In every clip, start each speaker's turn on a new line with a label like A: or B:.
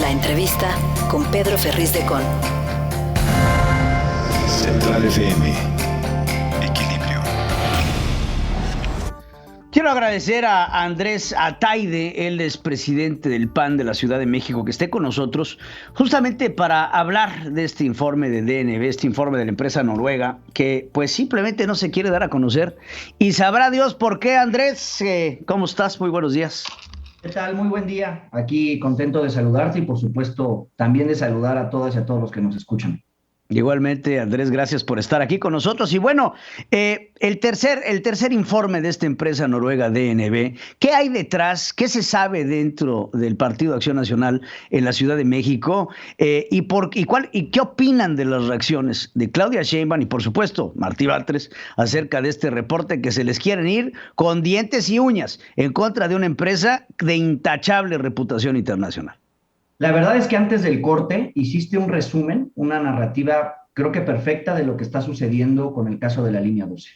A: La entrevista con Pedro Ferriz de Con.
B: Central FM. Equilibrio.
C: Quiero agradecer a Andrés Ataide, él es presidente del PAN de la Ciudad de México, que esté con nosotros justamente para hablar de este informe de DNB, este informe de la empresa noruega, que pues simplemente no se quiere dar a conocer. Y sabrá Dios por qué. Andrés, ¿cómo estás? Muy buenos días.
D: ¿Qué tal? Muy buen día. Aquí contento de saludarte y por supuesto también de saludar a todas y a todos los que nos escuchan.
C: Igualmente, Andrés, gracias por estar aquí con nosotros. Y bueno, el tercer informe de esta empresa noruega DNB, ¿qué hay detrás? ¿Qué se sabe dentro del Partido Acción Nacional en la Ciudad de México? ¿Y qué opinan de las reacciones de Claudia Sheinbaum y, por supuesto, Martí Batres acerca de este reporte que se les quieren ir con dientes y uñas en contra de una empresa de intachable reputación internacional?
D: La verdad es que antes del corte hiciste un resumen, una narrativa creo que perfecta de lo que está sucediendo con el caso de la línea 12.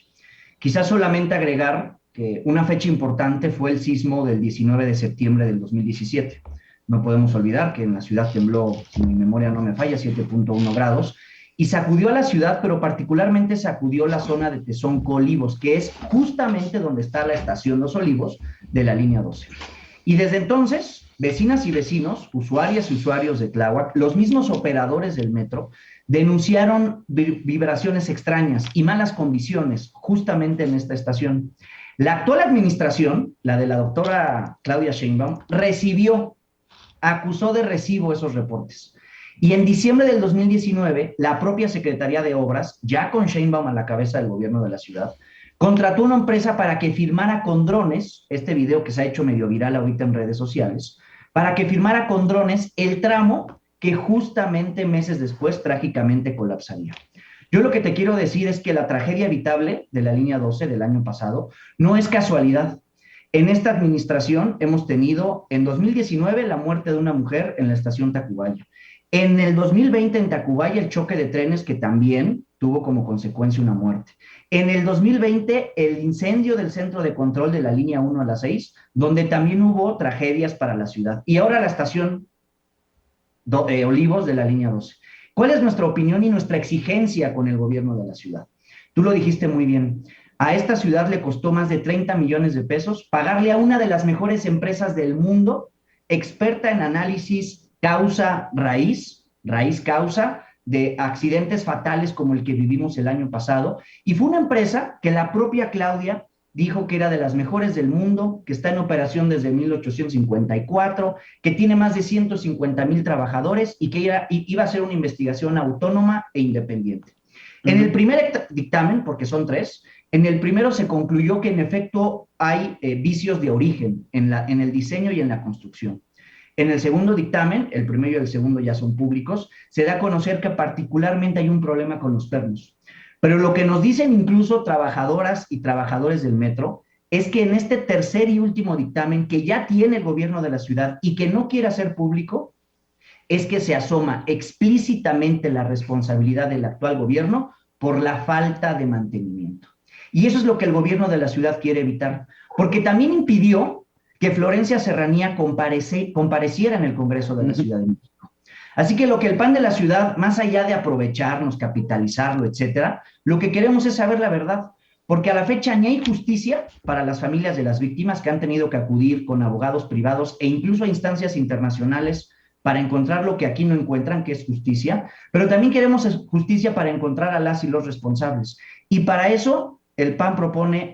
D: Quizás solamente agregar que una fecha importante fue el sismo del 19 de septiembre del 2017. No podemos olvidar que en la ciudad tembló, si mi memoria no me falla, 7.1 grados, y sacudió a la ciudad, pero particularmente sacudió la zona de Tezonco Olivos, que es justamente donde está la estación Los Olivos de la línea 12. Y desde entonces, vecinas y vecinos, usuarias y usuarios de Tláhuac, los mismos operadores del metro, denunciaron vibraciones extrañas y malas condiciones justamente en esta estación. La actual administración, la de la doctora Claudia Sheinbaum, acusó de recibo esos reportes. Y en diciembre del 2019, la propia Secretaría de Obras, ya con Sheinbaum a la cabeza del gobierno de la ciudad, contrató una empresa para que firmara con drones, este video que se ha hecho medio viral ahorita en redes sociales, para que firmara con drones el tramo que justamente meses después trágicamente colapsaría. Yo lo que te quiero decir es que la tragedia evitable de la línea 12 del año pasado no es casualidad. En esta administración hemos tenido en 2019 la muerte de una mujer en la estación Tacubaya. En el 2020 en Tacubaya el choque de trenes que también tuvo como consecuencia una muerte. En el 2020 el incendio del centro de control de la línea 1 a la 6, donde también hubo tragedias para la ciudad. Y ahora la estación Olivos de la línea 12. ¿Cuál es nuestra opinión y nuestra exigencia con el gobierno de la ciudad? Tú lo dijiste muy bien. A esta ciudad le costó más de 30 millones de pesos pagarle a una de las mejores empresas del mundo, experta en análisis causa-raíz, raíz-causa, de accidentes fatales como el que vivimos el año pasado. Y fue una empresa que la propia Claudia dijo que era de las mejores del mundo, que está en operación desde 1854, que tiene más de 150,000 trabajadores y que iba a hacer una investigación autónoma e independiente. En el primer dictamen, porque son 3, en el primero se concluyó que en efecto hay vicios de origen en el diseño y en la construcción. En el segundo dictamen, el primero y el segundo ya son públicos, se da a conocer que particularmente hay un problema con los pernos. Pero lo que nos dicen incluso trabajadoras y trabajadores del metro es que en este tercer y último dictamen que ya tiene el gobierno de la ciudad y que no quiere hacer público, es que se asoma explícitamente la responsabilidad del actual gobierno por la falta de mantenimiento. Y eso es lo que el gobierno de la ciudad quiere evitar, porque también impidió que Florencia Serranía compareciera en el Congreso de la Ciudad de México. Así que lo que el PAN de la ciudad, más allá de aprovecharnos, capitalizarlo, etcétera, lo que queremos es saber la verdad, porque a la fecha ni hay justicia para las familias de las víctimas que han tenido que acudir con abogados privados e incluso a instancias internacionales para encontrar lo que aquí no encuentran, que es justicia, pero también queremos justicia para encontrar a las y los responsables. Y para eso el PAN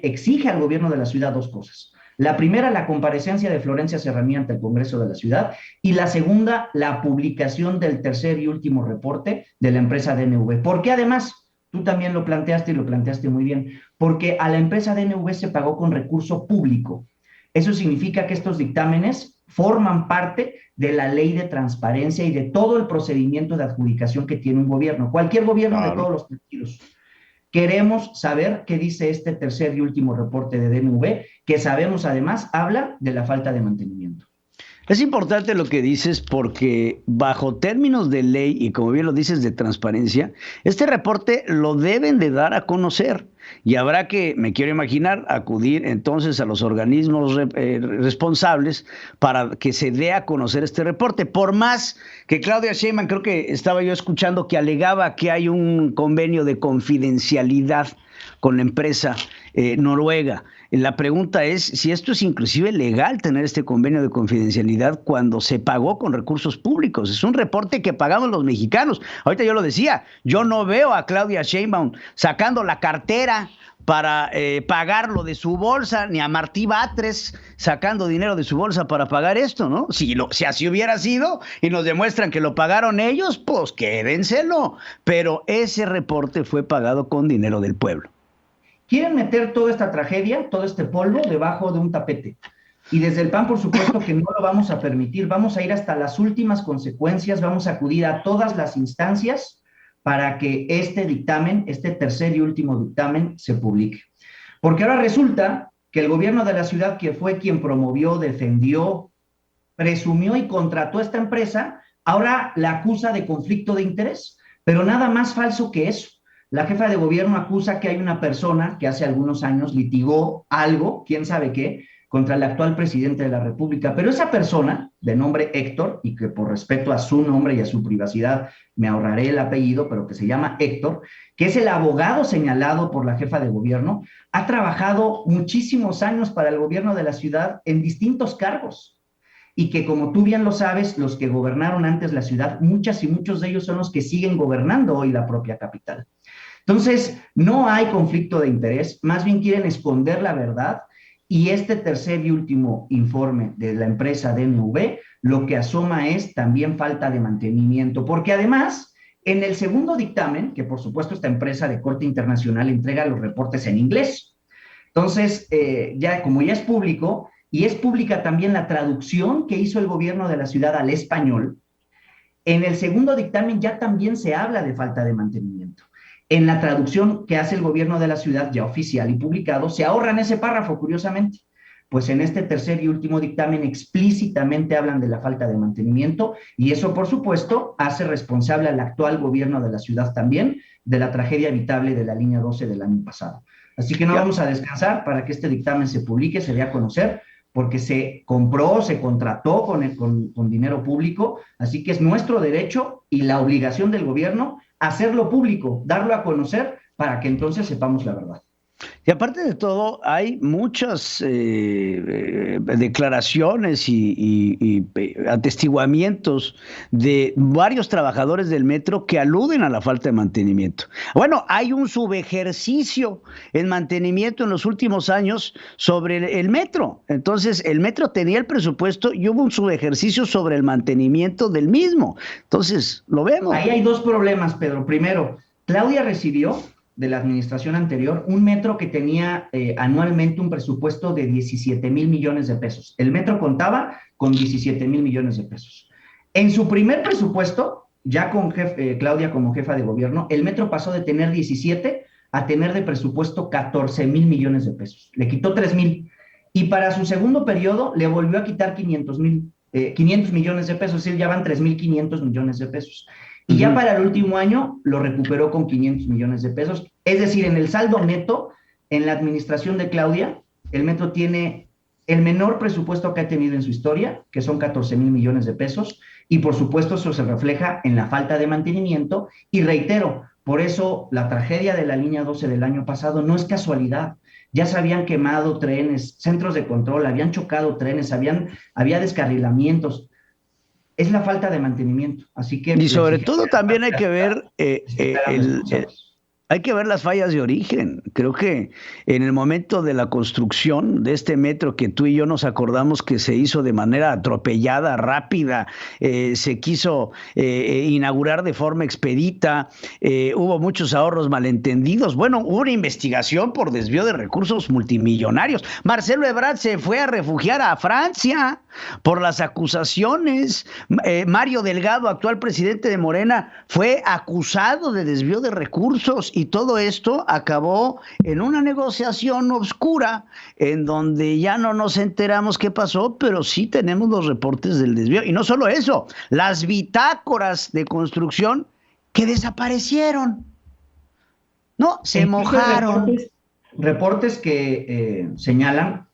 D: exige al gobierno de la ciudad 2 cosas. La primera, la comparecencia de Florencia Serranía ante el Congreso de la ciudad, y la segunda, la publicación del tercer y último reporte de la empresa DNV. Porque además, tú también lo planteaste y lo planteaste muy bien, porque a la empresa DNV se pagó con recurso público. Eso significa que estos dictámenes forman parte de la ley de transparencia y de todo el procedimiento de adjudicación que tiene un gobierno, cualquier gobierno, claro, de todos los partidos. Queremos saber qué dice este tercer y último reporte de DNV, que sabemos además habla de la falta de mantenimiento.
C: Es importante lo que dices porque bajo términos de ley y como bien lo dices de transparencia, este reporte lo deben de dar a conocer y habrá que, me quiero imaginar, acudir entonces a los organismos responsables para que se dé a conocer este reporte. Por más que Claudia Sheinbaum, creo que estaba yo escuchando que alegaba que hay un convenio de confidencialidad con la empresa noruega. La pregunta es si esto es inclusive legal, tener este convenio de confidencialidad cuando se pagó con recursos públicos. Es un reporte que pagamos los mexicanos. Ahorita yo lo decía, yo no veo a Claudia Sheinbaum sacando la cartera para pagarlo de su bolsa, ni a Martí Batres sacando dinero de su bolsa para pagar esto, ¿no? Si así hubiera sido y nos demuestran que lo pagaron ellos, pues quédenselo. Pero ese reporte fue pagado con dinero del pueblo.
D: Quieren meter toda esta tragedia, todo este polvo, debajo de un tapete. Y desde el PAN, por supuesto, que no lo vamos a permitir. Vamos a ir hasta las últimas consecuencias, vamos a acudir a todas las instancias para que este dictamen, este tercer y último dictamen, se publique. Porque ahora resulta que el gobierno de la ciudad, que fue quien promovió, defendió, presumió y contrató a esta empresa, ahora la acusa de conflicto de interés. Pero nada más falso que eso. La jefa de gobierno acusa que hay una persona que hace algunos años litigó algo, quién sabe qué, contra el actual presidente de la República. Pero esa persona, de nombre Héctor, y que por respeto a su nombre y a su privacidad me ahorraré el apellido, pero que se llama Héctor, que es el abogado señalado por la jefa de gobierno, ha trabajado muchísimos años para el gobierno de la ciudad en distintos cargos. Y que, como tú bien lo sabes, los que gobernaron antes la ciudad, muchas y muchos de ellos son los que siguen gobernando hoy la propia capital. Entonces, no hay conflicto de interés, más bien quieren esconder la verdad, y este tercer y último informe de la empresa DNV lo que asoma es también falta de mantenimiento, porque además, en el segundo dictamen, que por supuesto esta empresa de corte internacional entrega los reportes en inglés, entonces, como ya es público, y es pública también la traducción que hizo el gobierno de la ciudad al español, en el segundo dictamen ya también se habla de falta de mantenimiento. En la traducción que hace el gobierno de la ciudad, ya oficial y publicado, se ahorran ese párrafo, curiosamente. Pues en este tercer y último dictamen explícitamente hablan de la falta de mantenimiento y eso, por supuesto, hace responsable al actual gobierno de la ciudad también de la tragedia evitable de la línea 12 del año pasado. Así que no vamos a descansar para que este dictamen se publique, se dé a conocer, porque se compró, se contrató con dinero público, así que es nuestro derecho y la obligación del gobierno hacerlo público, darlo a conocer para que entonces sepamos la verdad.
C: Y aparte de todo, hay muchas declaraciones y atestiguamientos de varios trabajadores del metro que aluden a la falta de mantenimiento. Bueno, hay un subejercicio en mantenimiento en los últimos años sobre el metro. Entonces, el metro tenía el presupuesto y hubo un subejercicio sobre el mantenimiento del mismo. Entonces, lo vemos.
D: Ahí hay dos problemas, Pedro. Primero, Claudia recibió de la administración anterior, un metro que tenía anualmente un presupuesto de 17,000 millones de pesos. El metro contaba con 17,000 millones de pesos. En su primer presupuesto, ya con Claudia como jefa de gobierno, el metro pasó de tener 17 a tener de presupuesto 14,000 millones de pesos. Le quitó 3,000. Y para su segundo periodo le volvió a quitar 500 millones de pesos, es decir, ya van 3,500 millones de pesos. Y ya para el último año lo recuperó con 500 millones de pesos. Es decir, en el saldo neto, en la administración de Claudia, el metro tiene el menor presupuesto que ha tenido en su historia, que son 14,000 millones de pesos, y por supuesto eso se refleja en la falta de mantenimiento. Y reitero, por eso la tragedia de la línea 12 del año pasado no es casualidad. Ya se habían quemado trenes, centros de control, habían chocado trenes, había descarrilamientos. Es la falta de mantenimiento, así que...
C: Y sobre todo también hay que ver hay que ver las fallas de origen. Creo que en el momento de la construcción de este metro, que tú y yo nos acordamos que se hizo de manera atropellada, rápida, se quiso inaugurar de forma expedita, hubo muchos ahorros malentendidos. Bueno, hubo una investigación por desvío de recursos multimillonarios. Marcelo Ebrard se fue a refugiar a Francia por las acusaciones. Mario Delgado, actual presidente de Morena, fue acusado de desvío de recursos y todo esto acabó en una negociación oscura en donde ya no nos enteramos qué pasó, pero sí tenemos los reportes del desvío. Y no solo eso, las bitácoras de construcción que desaparecieron. No, se mojaron.
D: Reportes que señalan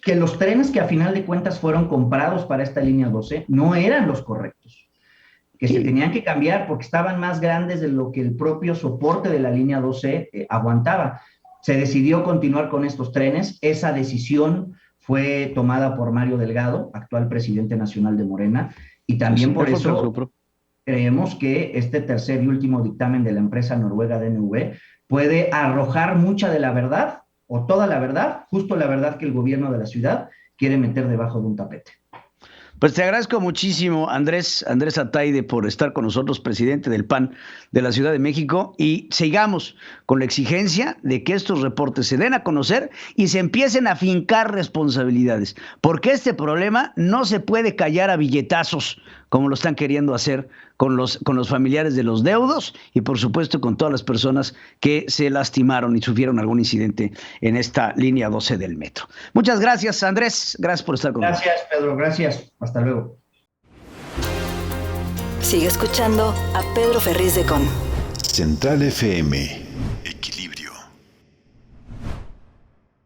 D: que los trenes que a final de cuentas fueron comprados para esta línea 12 no eran los correctos, que se tenían que cambiar porque estaban más grandes de lo que el propio soporte de la línea 12 aguantaba. Se decidió continuar con estos trenes. Esa decisión fue tomada por Mario Delgado, actual presidente nacional de Morena, y también por eso creemos que este tercer y último dictamen de la empresa noruega DNV puede arrojar mucha de la verdad, o toda la verdad, justo la verdad que el gobierno de la ciudad quiere meter debajo de un tapete.
C: Pues te agradezco muchísimo, Andrés Ataide, por estar con nosotros, presidente del PAN de la Ciudad de México, y sigamos con la exigencia de que estos reportes se den a conocer y se empiecen a fincar responsabilidades, porque este problema no se puede callar a billetazos, como lo están queriendo hacer con los familiares de los deudos y, por supuesto, con todas las personas que se lastimaron y sufrieron algún incidente en esta línea 12 del metro. Muchas gracias, Andrés. Gracias por estar con nosotros.
D: Gracias, Pedro. Gracias. Hasta luego.
A: Sigue escuchando a Pedro Ferriz de Con.
B: Central FM.